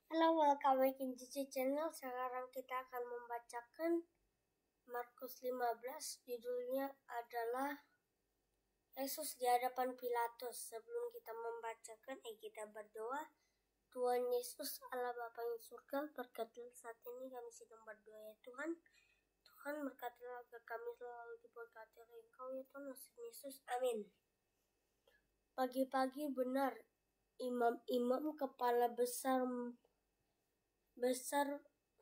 Halo, welcome back in Cici Channel. Sekarang kita akan membacakan Markus 15. Judulnya adalah Yesus di hadapan Pilatus. Sebelum kita membacakan, kita berdoa. Tuhan Yesus, Allah Bapa yang surga, berkatilah saat ini kami sedang berdoa ya Tuhan. Tuhan berkatilah agar kami selalu diberkati oleh Engkau ya Tuhan Yesus. Amin. Pagi-pagi benar, imam-imam kepala besar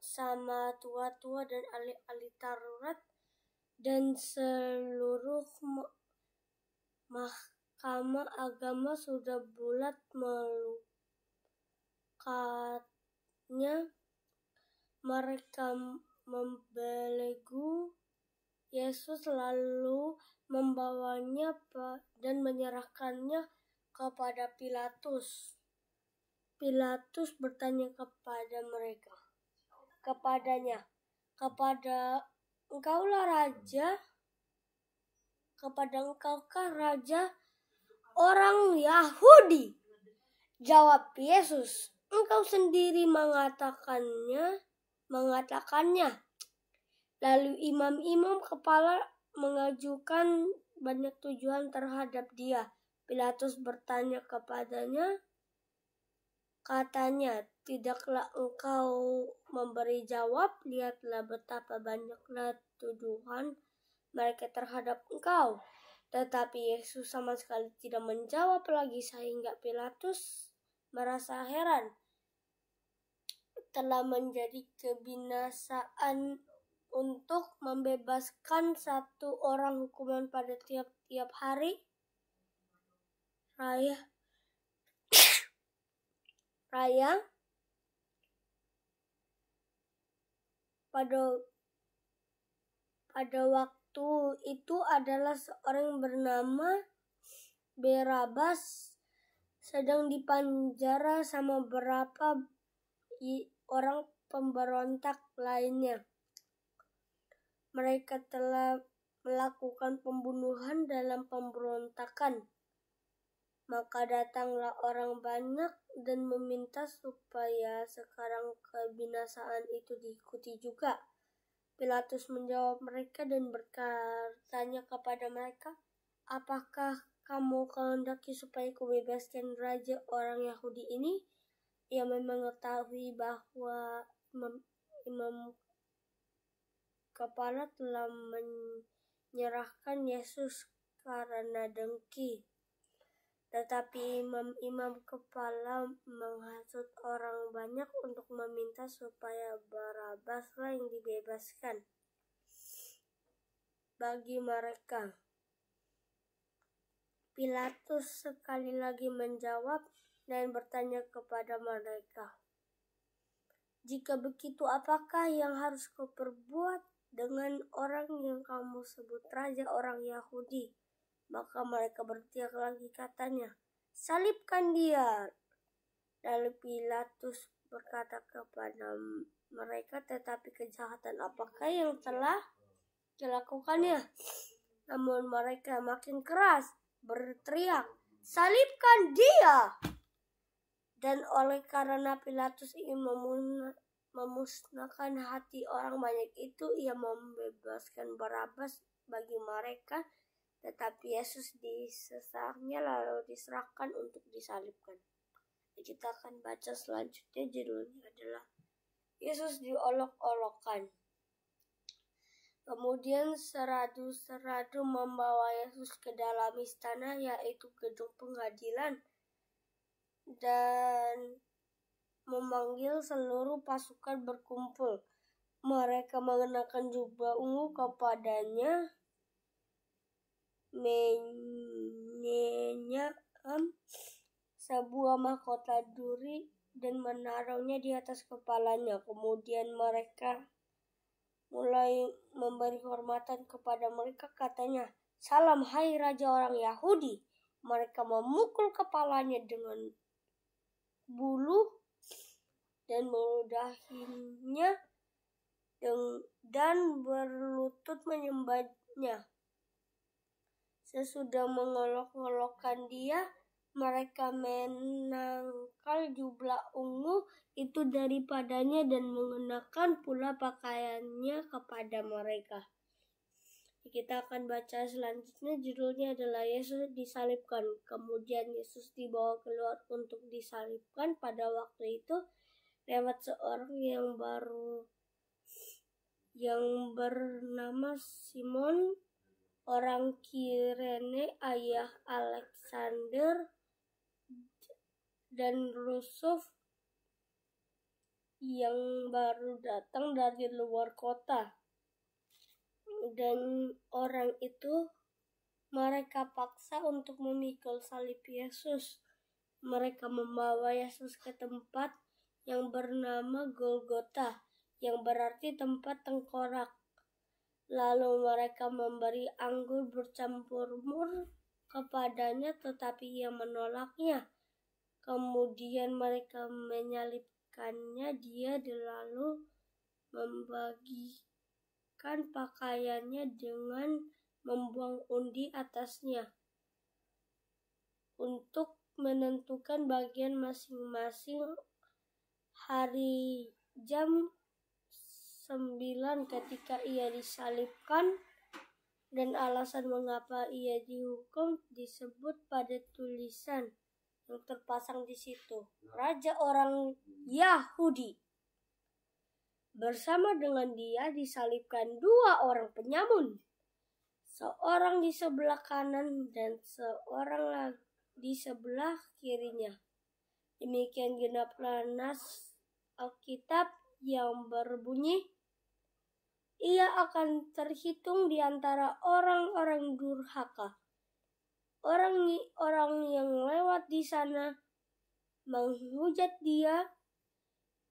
sama tua-tua dan ahli-ahli Taurat dan seluruh mahkamah agama sudah bulat melukatnya. Mereka membelenggu Yesus lalu membawanya dan menyerahkannya kepada Pilatus. Pilatus bertanya kepadanya, engkaulah raja? Kepada engkaukah raja orang Yahudi? Jawab Yesus, engkau sendiri mengatakannya. Lalu imam-imam kepala mengajukan banyak tujuan terhadap dia. Pilatus bertanya kepadanya, katanya, tidaklah engkau memberi jawab? Lihatlah betapa banyaknya tuduhan mereka terhadap engkau. Tetapi Yesus sama sekali tidak menjawab lagi sehingga Pilatus merasa heran. Telah menjadi kebinasaan untuk membebaskan satu orang hukuman pada tiap-tiap hari raya. Pada waktu itu adalah seorang yang bernama Barabas sedang dipenjara sama beberapa orang pemberontak lainnya. Mereka telah melakukan pembunuhan dalam pemberontakan. Maka datanglah orang banyak dan meminta supaya sekarang kebinasaan itu diikuti juga. Pilatus menjawab mereka dan bertanya kepada mereka, apakah kamu kehendaki supaya kubebaskan raja orang Yahudi ini? Ia memang mengetahui bahwa imam kepala telah menyerahkan Yesus karena dengki. Tetapi imam-imam kepala menghasut orang banyak untuk meminta supaya Barabaslah yang dibebaskan. Bagi mereka, Pilatus sekali lagi menjawab dan bertanya kepada mereka, jika begitu apakah yang harus kau perbuat dengan orang yang kamu sebut raja orang Yahudi? Maka mereka berteriak lagi katanya, salibkan dia. Lalu Pilatus berkata kepada mereka, tetapi kejahatan apakah yang telah dilakukannya? Namun mereka makin keras berteriak, salibkan dia. Dan oleh karena Pilatus ingin memusnahkan hati orang banyak itu, ia membebaskan Barabas bagi mereka. Tetapi Yesus disesaknya lalu diserahkan untuk disalibkan. Kita akan baca selanjutnya, judulnya adalah Yesus diolok-olokkan. Kemudian seradu-seradu membawa Yesus ke dalam istana, yaitu gedung pengadilan, dan memanggil seluruh pasukan berkumpul. Mereka mengenakan jubah ungu kepadanya, mengenakan sebuah mahkota duri dan menaruhnya di atas kepalanya. Kemudian mereka mulai memberi hormatan kepada mereka, katanya, salam hai raja orang Yahudi. Mereka memukul kepalanya dengan bulu dan meludahinya dan berlutut menyembahnya. Sesudah mengolok-olokkan dia, mereka menangkal jubah ungu itu daripadanya dan mengenakan pula pakaiannya kepada mereka. Kita akan baca selanjutnya, judulnya adalah Yesus disalibkan. Kemudian Yesus dibawa keluar untuk disalibkan. Pada waktu itu lewat seorang yang bernama Simon, orang Kirene, ayah Alexander dan Rusuf, yang baru datang dari luar kota. Dan orang itu mereka paksa untuk memikul salib Yesus. Mereka membawa Yesus ke tempat yang bernama Golgota, yang berarti tempat tengkorak. Lalu mereka memberi anggur bercampur mur kepadanya, tetapi ia menolaknya. Kemudian mereka menyalibkannya dia, lalu membagikan pakaiannya dengan membuang undi atasnya untuk menentukan bagian masing-masing. Hari jam 9 ketika ia disalibkan, dan alasan mengapa ia dihukum disebut pada tulisan yang terpasang di situ. Raja orang Yahudi. Bersama dengan dia disalibkan dua orang penyamun, seorang di sebelah kanan dan seorang lagi di sebelah kirinya. Demikian genaplah nas Alkitab yang berbunyi, ia akan terhitung di antara orang-orang durhaka. Orang yang lewat di sana menghujat dia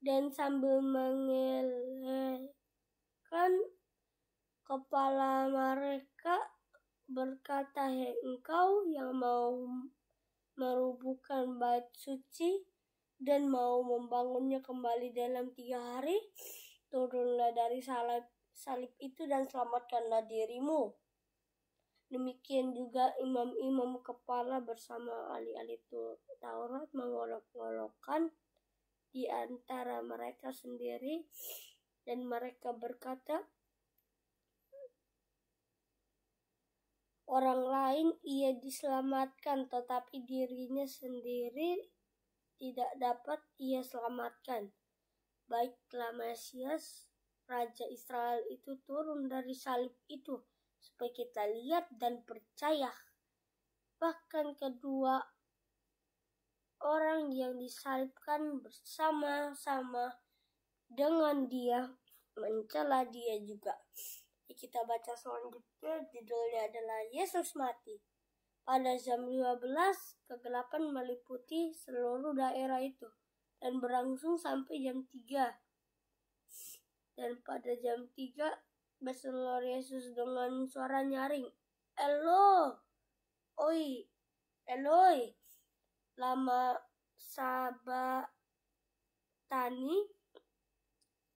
dan sambil mengelakkan kepala mereka berkata, "Hei engkau yang mau merubuhkan bait suci dan mau membangunnya kembali dalam 3 hari, turunlah dari salib itu dan selamatkanlah dirimu." Demikian juga imam-imam kepala bersama ahli-ahli Taurat mengolok-olokkan di antara mereka sendiri, dan mereka berkata, orang lain ia diselamatkan, tetapi dirinya sendiri tidak dapat ia selamatkan. Baiklah Mesias, Raja Israel itu turun dari salib itu, supaya kita lihat dan percaya. Bahkan kedua orang yang disalibkan bersama-sama dengan dia mencela dia juga. Kita baca selanjutnya, judulnya adalah Yesus mati. Pada jam 12, kegelapan meliputi seluruh daerah itu dan berlangsung sampai jam 3. Dan pada jam 3 berseru Yesus dengan suara nyaring, Eloi, Eloi, lama sabachthani,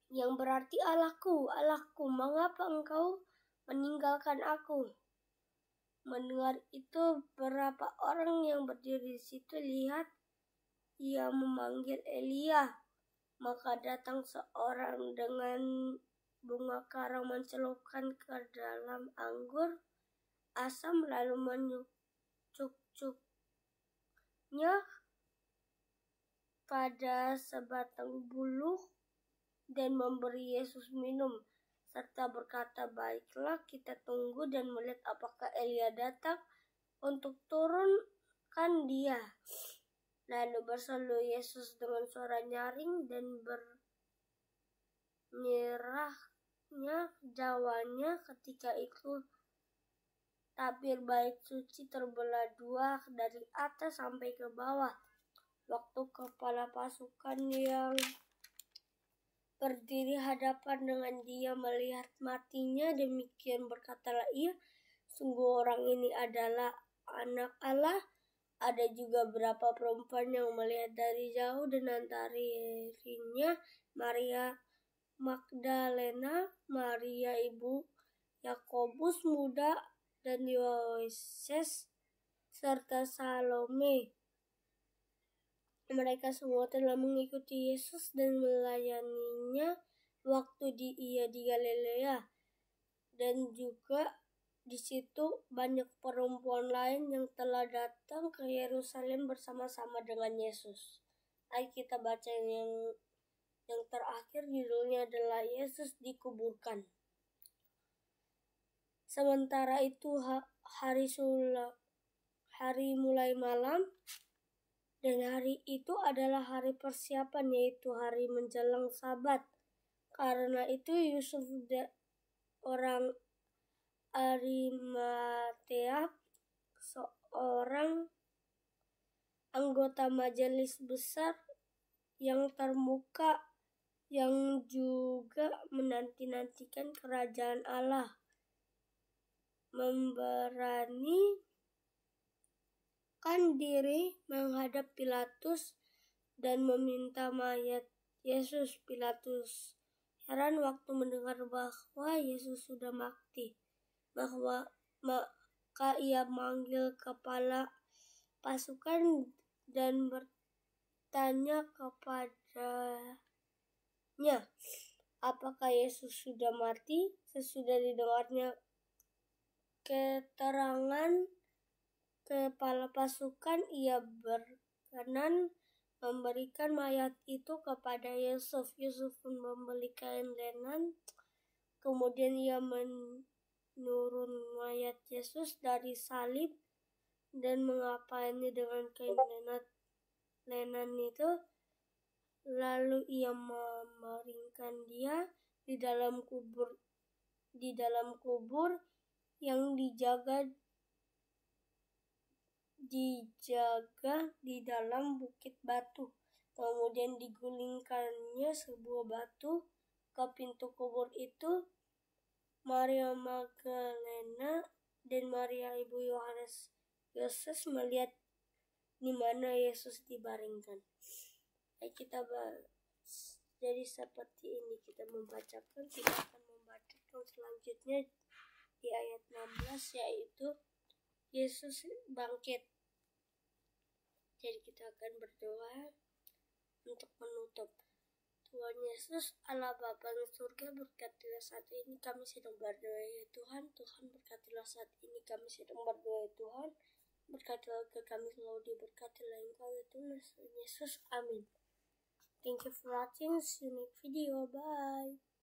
yang berarti Allahku, Allahku, mengapa engkau meninggalkan aku? Mendengar itu, beberapa orang yang berdiri di situ lihat ia memanggil Elia. Maka datang seorang dengan bunga karang mencelupkan ke dalam anggur asam, lalu menyucuknya pada sebatang buluh dan memberi Yesus minum, serta berkata, baiklah, kita tunggu dan melihat apakah Elia datang untuk turunkan dia. Lalu berseru Yesus dengan suara nyaring dan bernyerahnya jawanya. Ketika itu tabir bait suci terbelah 2 dari atas sampai ke bawah. Waktu kepala pasukan yang berdiri hadapan dengan dia melihat matinya, demikian berkatalah ia, sungguh orang ini adalah anak Allah. Ada juga beberapa perempuan yang melihat dari jauh, dan antaranya Maria Magdalena, Maria ibu Yakobus muda dan Yoses, serta Salome. Mereka semua telah mengikuti Yesus dan melayaninya waktu ia di Galilea. Dan juga di situ banyak perempuan lain yang telah datang ke Yerusalem bersama-sama dengan Yesus. Ayo kita baca yang terakhir, judulnya adalah Yesus dikuburkan. Sementara itu hari mulai malam, dan hari itu adalah hari persiapan, yaitu hari menjelang Sabat. Karena itu Yusuf orang Arimatea, seorang anggota majelis besar yang termuka, yang juga menanti-nantikan kerajaan Allah, memberanikan diri menghadap Pilatus dan meminta mayat Yesus. Pilatus heran waktu mendengar bahwa Yesus sudah mati. Maka ia manggil kepala pasukan dan bertanya kepadanya, apakah Yesus sudah mati? Sesudah didengarnya keterangan kepala pasukan, ia berkenan memberikan mayat itu kepada Yusuf. Yusuf pun membeli kain lenan. Kemudian ia menurun mayat Yesus dari salib dan mengapainya dengan kain lenan itu. Lalu ia memeringkan dia di dalam kubur yang dijaga di dalam bukit batu. Kemudian digulingkannya sebuah batu ke pintu kubur itu. Maria Magdalena dan Maria ibu Yohanes Yesus melihat di mana Yesus dibaringkan. Kita bahas. Jadi seperti ini kita membacakan. Kita akan membacakan selanjutnya di ayat 16, yaitu Yesus bangkit. Jadi kita akan berdoa untuk menutup. Tuhan Yesus, Allah Bapa di surga, berkatilah saat ini kami sedang berdoa ya Tuhan. Tuhan, berkatilah saat ini kami sedang berdoa ya Tuhan. Berkatilah ke kami selalu, diberkatilah Engkau ya Tuhan Yesus. Amin. Thank you for watching. See you next video. Bye.